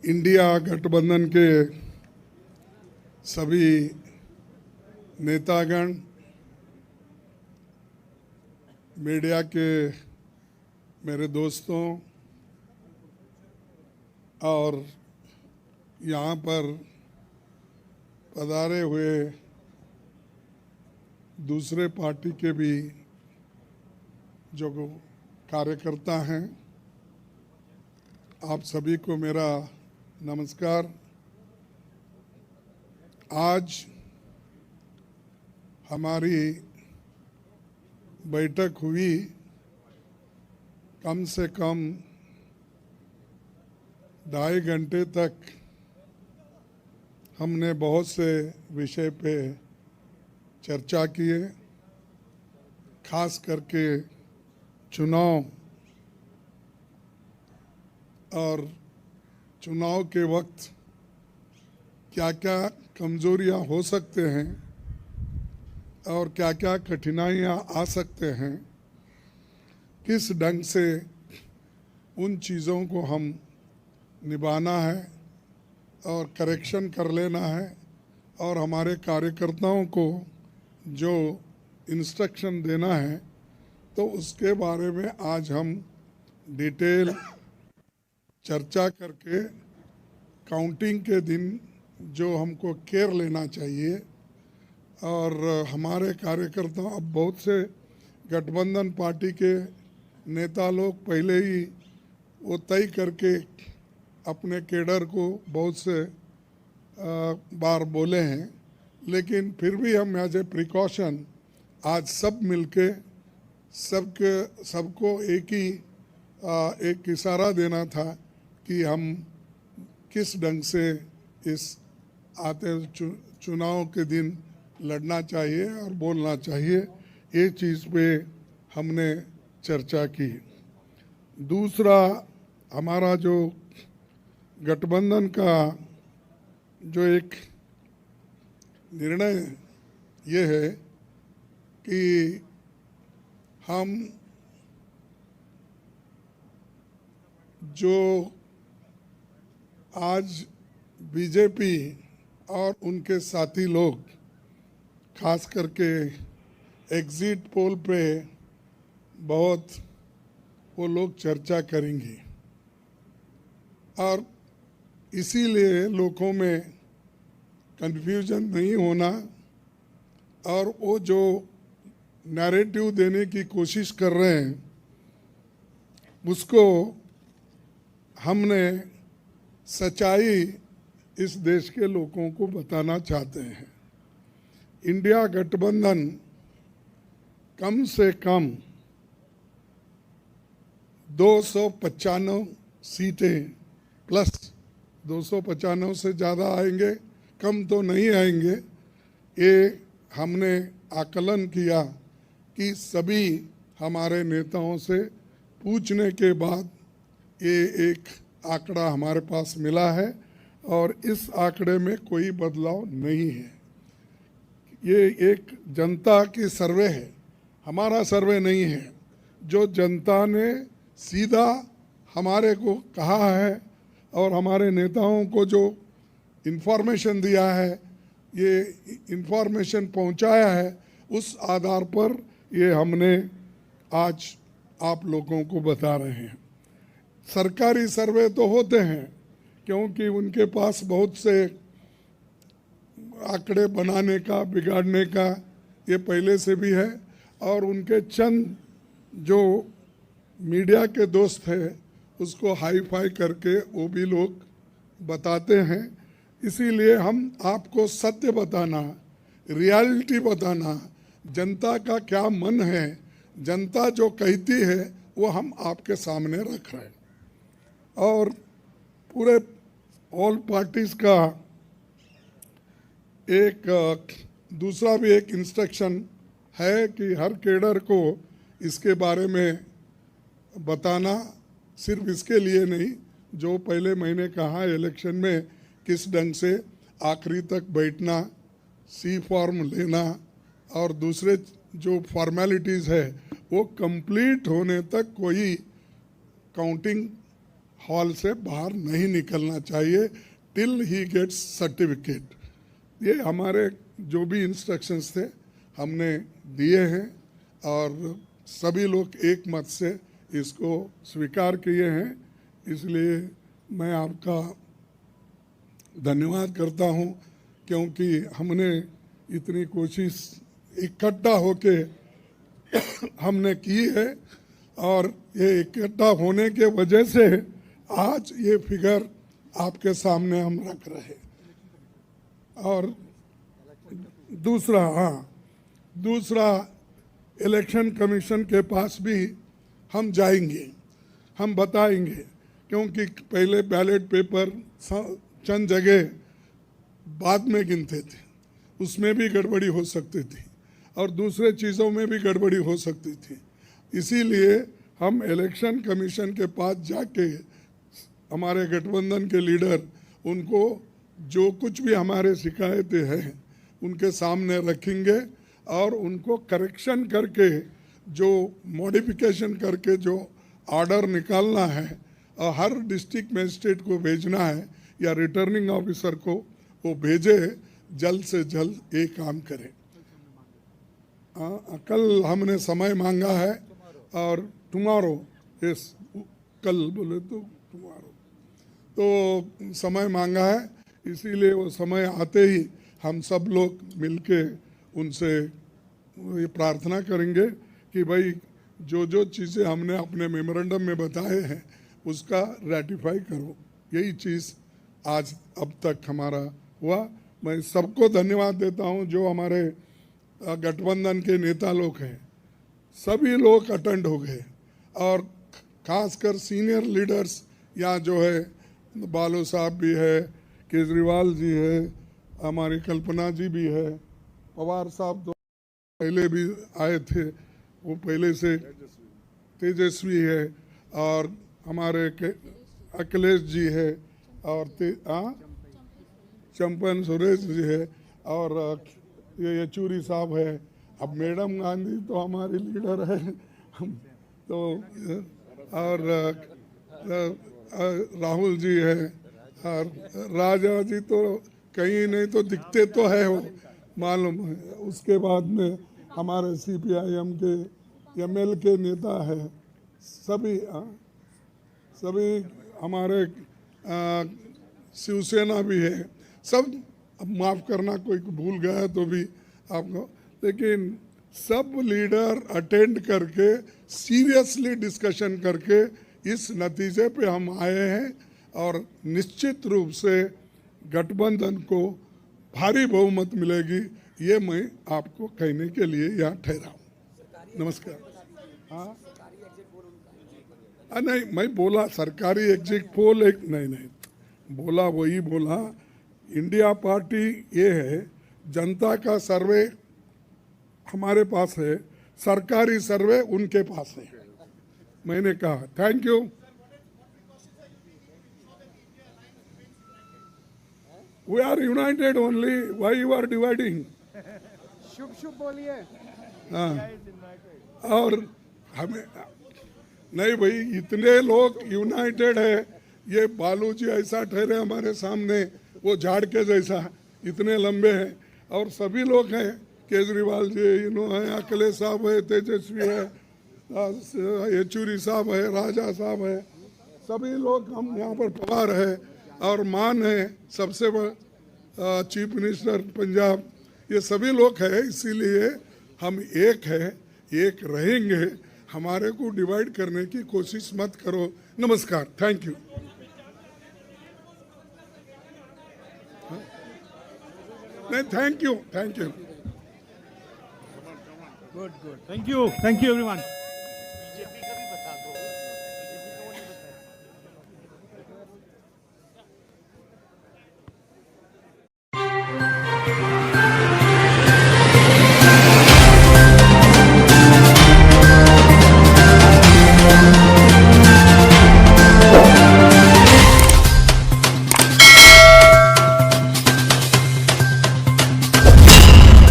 India गठबंधन के सभी नेतागण, मीडिया के मेरे दोस्तों और यहाँ पर पधारे हुए दूसरे पार्टी के भी जो कार्यकर्ता हैं, आप सभी को मेरा नमस्कार। आज हमारी बैठक हुई, कम से कम 2.5 घंटे तक हमने बहुत से विषय पे चर्चा किए, खास करके चुनाव और चुनाव के वक्त क्या क्या कमज़ोरियाँ हो सकते हैं और क्या क्या कठिनाइयाँ आ सकते हैं, किस ढंग से उन चीज़ों को हम निभाना है और करेक्शन कर लेना है और हमारे कार्यकर्ताओं को जो इंस्ट्रक्शन देना है, तो उसके बारे में आज हम डिटेल चर्चा करके काउंटिंग के दिन जो हमको केयर लेना चाहिए। और हमारे कार्यकर्ता, अब बहुत से गठबंधन पार्टी के नेता लोग पहले ही वो तय करके अपने केडर को बहुत से बार बोले हैं, लेकिन फिर भी हम एज ए प्रिकॉशन आज सब मिलके सबको एक इशारा देना था कि हम किस ढंग से इस आते चुनाव के दिन लड़ना चाहिए और बोलना चाहिए। ये चीज़ पे हमने चर्चा की। दूसरा, हमारा जो गठबंधन का जो एक निर्णय ये है कि हम जो आज बीजेपी और उनके साथी लोग खास करके एग्जिट पोल पे बहुत वो लोग चर्चा करेंगे और इसीलिए लोगों में कंफ्यूजन नहीं होना और वो जो नैरेटिव देने की कोशिश कर रहे हैं उसको हमने सच्चाई इस देश के लोगों को बताना चाहते हैं। इंडिया गठबंधन कम से कम 295 सीटें प्लस 295 से ज़्यादा आएंगे, कम तो नहीं आएंगे। ये हमने आकलन किया कि सभी हमारे नेताओं से पूछने के बाद ये एक आंकड़ा हमारे पास मिला है और इस आंकड़े में कोई बदलाव नहीं है। ये एक जनता की सर्वे है, हमारा सर्वे नहीं है। जो जनता ने सीधा हमारे को कहा है और हमारे नेताओं को जो इन्फॉर्मेशन दिया है, ये इन्फॉर्मेशन पहुंचाया है, उस आधार पर ये हमने आज आप लोगों को बता रहे हैं। सरकारी सर्वे तो होते हैं क्योंकि उनके पास बहुत से आंकड़े बनाने का, बिगाड़ने का ये पहले से भी है और उनके चंद जो मीडिया के दोस्त हैं उसको हाई फाई करके वो भी लोग बताते हैं। इसीलिए हम आपको सत्य बताना, रियलिटी बताना, जनता का क्या मन है, जनता जो कहती है वो हम आपके सामने रख रहे हैं। और पूरे ऑल पार्टीज का एक दूसरा भी एक इंस्ट्रक्शन है कि हर केडर को इसके बारे में बताना, सिर्फ इसके लिए नहीं, जो पहले मैंने कहा इलेक्शन में किस ढंग से आखिरी तक बैठना, सी फॉर्म लेना और दूसरे जो फॉर्मेलिटीज़ है वो कंप्लीट होने तक कोई काउंटिंग हॉल से बाहर नहीं निकलना चाहिए टिल ही गेट्स सर्टिफिकेट। ये हमारे जो भी इंस्ट्रक्शंस थे हमने दिए हैं और सभी लोग एक मत से इसको स्वीकार किए हैं। इसलिए मैं आपका धन्यवाद करता हूं, क्योंकि हमने इतनी कोशिश इकट्ठा होके हमने की है और ये इकट्ठा होने के वजह से आज ये फिगर आपके सामने हम रख रहे हैं। और दूसरा इलेक्शन कमीशन के पास भी हम जाएंगे, हम बताएंगे, क्योंकि पहले बैलेट पेपर चंद जगह बाद में गिनते थे, उसमें भी गड़बड़ी हो सकती थी और दूसरे चीज़ों में भी गड़बड़ी हो सकती थी। इसीलिए हम इलेक्शन कमीशन के पास जाके हमारे गठबंधन के लीडर उनको जो कुछ भी हमारे शिकायतें हैं उनके सामने रखेंगे और उनको करेक्शन करके जो मॉडिफिकेशन करके जो ऑर्डर निकालना है और हर डिस्ट्रिक्ट मजिस्ट्रेट को भेजना है या रिटर्निंग ऑफिसर को वो भेजे, जल्द से जल्द ये काम करें। कल हमने समय मांगा है और टुमारो, यस कल बोले तो टुमारो, तो समय मांगा है। इसीलिए वो समय आते ही हम सब लोग मिलके उनसे ये प्रार्थना करेंगे कि भाई जो जो चीज़ें हमने अपने मेमोरेंडम में बताए हैं उसका रेटिफाई करो। यही चीज़ आज अब तक हमारा हुआ। मैं सबको धन्यवाद देता हूं जो हमारे गठबंधन के नेता लोग हैं, सभी लोग अटेंड हो गए और खासकर सीनियर लीडर्स यहाँ जो है, बालू साहब भी है, केजरीवाल जी है, हमारी कल्पना जी भी है, पवार साहब तो पहले भी आए थे, वो पहले से तेजस्वी है, और हमारे अखिलेश जी है, और चंपन सुरेश जी है, और ये येचूरी साहब है। अब मैडम गांधी तो हमारी लीडर है तो, और राहुल जी है, और राजा जी तो कहीं नहीं तो दिखते तो है वो मालूम है। उसके बाद में हमारे CPIM के ML के नेता है, सभी हमारे शिवसेना भी है, सब। अब माफ़ करना कोई भूल गया तो भी आपको, लेकिन सब लीडर अटेंड करके सीरियसली डिस्कशन करके इस नतीजे पे हम आए हैं और निश्चित रूप से गठबंधन को भारी बहुमत मिलेगी, ये मैं आपको कहने के लिए यहाँ ठहरा हूँ। नमस्कार। हाँ नहीं, मैं बोला सरकारी एग्जिट पोल एक नहीं बोला, वही बोला। इंडिया पार्टी ये है, जनता का सर्वे हमारे पास है, सरकारी सर्वे उनके पास है। मैंने कहा thank you. We are united only, why you are dividing? शुभ शुभ बोलिए। हाँ, और हमें नहीं भाई, इतने लोग यूनाइटेड है। ये बालू जी ऐसा ठहरे हमारे सामने, वो झाड़ के जैसा, इतने लंबे हैं, और सभी लोग हैं, केजरीवाल जी है, अखिलेश साहब है, तेजस्वी है, येचूरी साहब है, राजा साहब है, सभी लोग हम यहाँ पर पवार है, और मान है सबसे बड़ा चीफ मिनिस्टर पंजाब, ये सभी लोग हैं। इसीलिए हम एक है, एक रहेंगे। हमारे को डिवाइड करने की कोशिश मत करो। नमस्कार, थैंक यू। नहीं, thank you. Good good, thank you everyone.